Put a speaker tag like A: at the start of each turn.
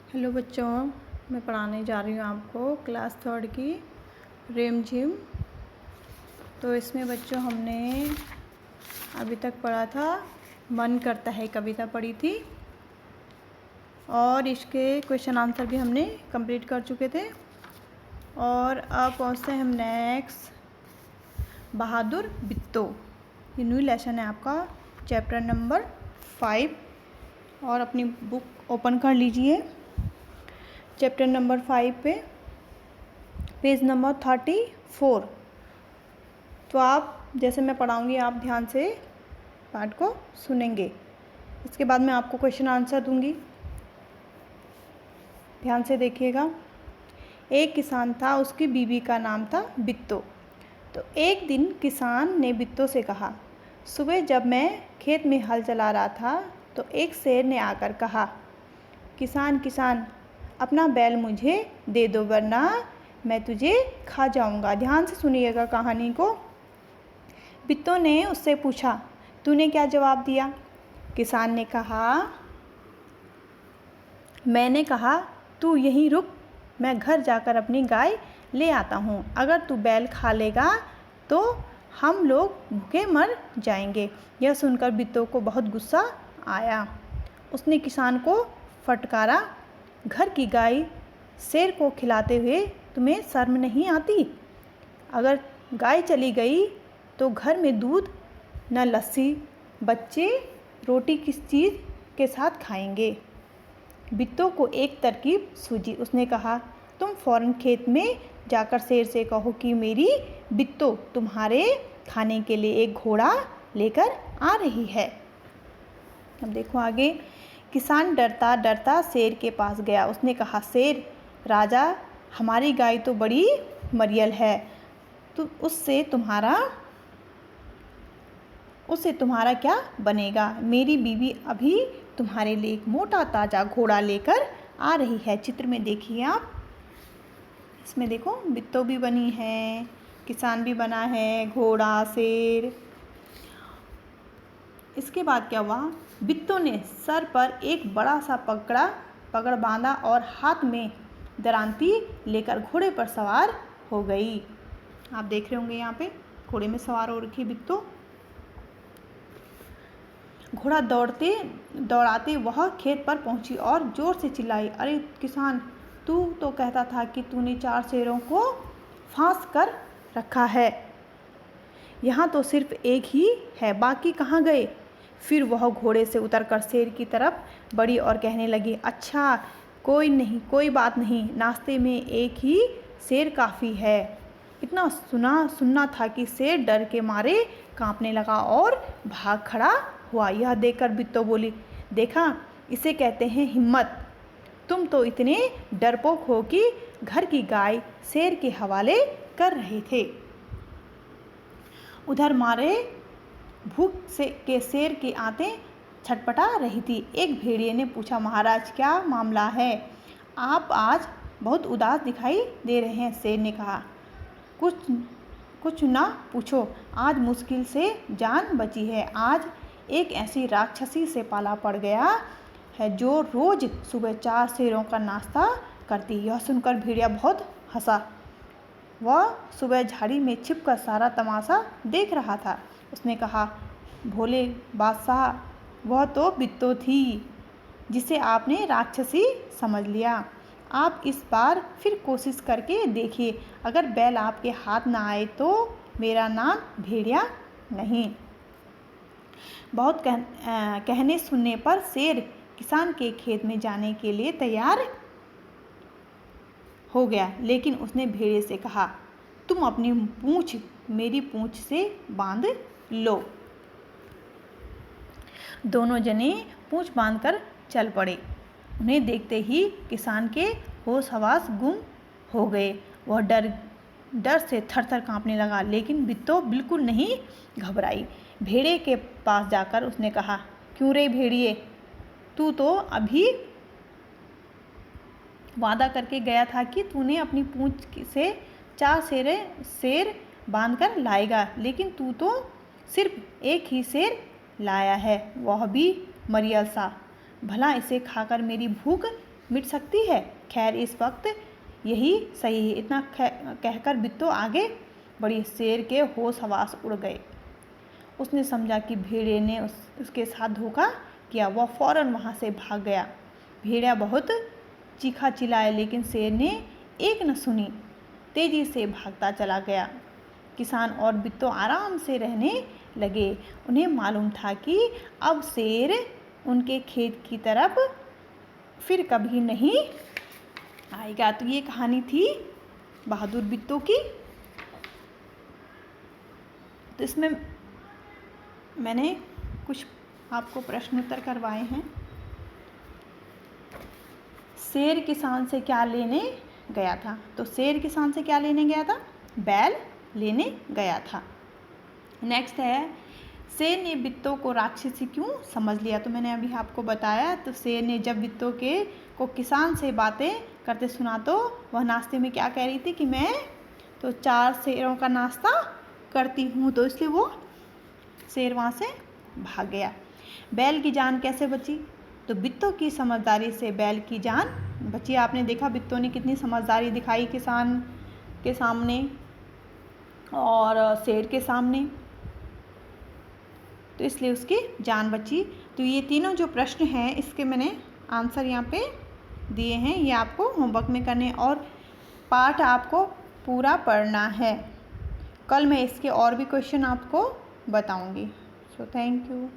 A: Hello बच्चों, मैं पढ़ाने जा रही हूँ आपको क्लास 3 की रेम झिम। तो इसमें बच्चों हमने अभी तक पढ़ा था मन करता है कविता पढ़ी थी और इसके क्वेश्चन आंसर भी हमने कंप्लीट कर चुके थे। और अब पहुँचते हैं हम नेक्स्ट बहादुर बित्तो। ये न्यू लेसन है आपका, चैप्टर नंबर 5। और अपनी बुक ओपन कर लीजिए चैप्टर नंबर 5 पे, पेज नंबर 34। तो आप जैसे मैं पढ़ाऊँगी आप ध्यान से पाठ को सुनेंगे। इसके बाद मैं आपको क्वेश्चन आंसर दूंगी, ध्यान से देखिएगा। एक किसान था, उसकी बीवी का नाम था बित्तो। तो एक दिन किसान ने बित्तो से कहा, सुबह जब मैं खेत में हल चला रहा था तो एक शेर ने आकर कहा, किसान किसान अपना बैल मुझे दे दो वरना मैं तुझे खा जाऊंगा। ध्यान से सुनिएगा कहानी को। बित्तो ने उससे पूछा, तूने क्या जवाब दिया? किसान ने कहा, मैंने कहा तू यहीं रुक, मैं घर जाकर अपनी गाय ले आता हूँ। अगर तू बैल खा लेगा तो हम लोग भूखे मर जाएंगे। यह सुनकर बित्तो को बहुत गुस्सा आया। उसने किसान को फटकारा, घर की गाय शेर को खिलाते हुए तुम्हें शर्म नहीं आती? अगर गाय चली गई तो घर में दूध न लस्सी, बच्चे रोटी किस चीज़ के साथ खाएंगे? बित्तो को एक तरकीब सूझी। उसने कहा, तुम फौरन खेत में जाकर शेर से कहो कि मेरी बित्तो तुम्हारे खाने के लिए एक घोड़ा लेकर आ रही है। अब देखो आगे। किसान डरता डरता शेर के पास गया। उसने कहा, शेर राजा, हमारी गाय तो बड़ी मरियल है, तो उससे तुम्हारा क्या बनेगा? मेरी बीवी अभी तुम्हारे लिए एक मोटा ताज़ा घोड़ा लेकर आ रही है। चित्र में देखिए आप, इसमें देखो बित्तो भी बनी है, किसान भी बना है, घोड़ा, शेर। इसके बाद क्या हुआ? बित्तो ने सर पर एक बड़ा सा पगड़ बांधा और हाथ में दरांती लेकर घोड़े पर सवार हो गई। आप देख रहे होंगे यहाँ पे घोड़े में सवार हो रखी बित्तो। घोड़ा दौड़ाते वह खेत पर पहुंची और जोर से चिल्लाई, अरे किसान, तू तो कहता था कि तूने 4 शेरों को फांस कर रखा है, यहाँ तो सिर्फ एक ही है, बाकी कहाँ गए? फिर वह घोड़े से उतरकर शेर की तरफ बढ़ी और कहने लगी, अच्छा कोई बात नहीं, नाश्ते में एक ही शेर काफ़ी है। इतना सुनना था कि शेर डर के मारे कांपने लगा और भाग खड़ा हुआ। यह देखकर बित्तो बोली, देखा, इसे कहते हैं हिम्मत। तुम तो इतने डरपोक हो कि घर की गाय शेर के हवाले कर रहे थे। उधर मारे भूख के शेर की आंतें छटपटा रही थी। एक भेड़िए ने पूछा, महाराज क्या मामला है? आप आज बहुत उदास दिखाई दे रहे हैं। शेर ने कहा, कुछ ना पूछो, आज मुश्किल से जान बची है। आज एक ऐसी राक्षसी से पाला पड़ गया है जो रोज सुबह 4 शेरों का नाश्ता करती। यह सुनकर भेड़िया बहुत हंसा। वह सुबह झाड़ी में छिपकर सारा तमाशा देख रहा था। उसने कहा, भोले बादशाह, वह तो बित्तो थी जिसे आपने राक्षसी समझ लिया। आप इस बार फिर कोशिश करके देखिए, अगर बैल आपके हाथ ना आए तो मेरा नाम भेड़िया नहीं। बहुत कहने सुनने पर शेर किसान के खेत में जाने के लिए तैयार हो गया, लेकिन उसने भेड़िए से कहा, तुम अपनी पूंछ मेरी पूंछ से बांध लो। दोनों जने पूंछ बांधकर चल पड़े। उन्हें देखते ही किसान के होश हवास गुम हो गए। वह डर से थर-थर कांपने लगा, लेकिन बित्तो बिल्कुल नहीं घबराई। भेड़िए के पास जाकर उसने कहा, क्यों रे भेड़िए, तू तो अभी वादा करके गया था कि तूने अपनी पूंछ से 4 शेर बांधकर लाएगा, लेकिन तू तो सिर्फ एक ही शेर लाया है, वह भी मरियल सा। भला इसे खाकर मेरी भूख मिट सकती है। खैर इस वक्त यही सही है। इतना कहकर बिट्टू आगे बढ़ी। शेर के होश हवास उड़ गए। उसने समझा कि भेड़िए ने उसके साथ धोखा किया। वह फौरन वहाँ से भाग गया। भेड़िया बहुत चीखा चिल्लाया लेकिन शेर ने एक न सुनी। तेजी से भागता चला गया। किसान और बिट्टू आराम से रहने लगे। उन्हें मालूम था कि अब शेर उनके खेत की तरफ फिर कभी नहीं आएगा। तो ये कहानी थी बहादुर बिट्टू की। तो इसमें मैंने कुछ आपको प्रश्न उत्तर करवाए हैं। शेर किसान से क्या लेने गया था? तो शेर किसान से क्या लेने गया था? बैल लेने गया था। नेक्स्ट है, शेर ने बिट्टू को राक्षसी क्यों समझ लिया? तो मैंने अभी आपको बताया। तो शेर ने जब बिट्टू को किसान से बातें करते सुना तो वह नाश्ते में क्या कह रही थी कि मैं तो 4 शेरों का नाश्ता करती हूँ। तो इसलिए वो शेर वहाँ से भाग गया। बैल की जान कैसे बची? तो बिट्टू की समझदारी से बैल की जान बची। आपने देखा बिट्टू ने कितनी समझदारी दिखाई किसान के सामने और शेर के सामने, तो इसलिए उसकी जान बची। तो ये तीनों जो प्रश्न हैं इसके मैंने आंसर यहाँ पे दिए हैं। ये आपको होमवर्क में करने और पाठ आपको पूरा पढ़ना है। कल मैं इसके और भी क्वेश्चन आपको बताऊँगी। So thank you.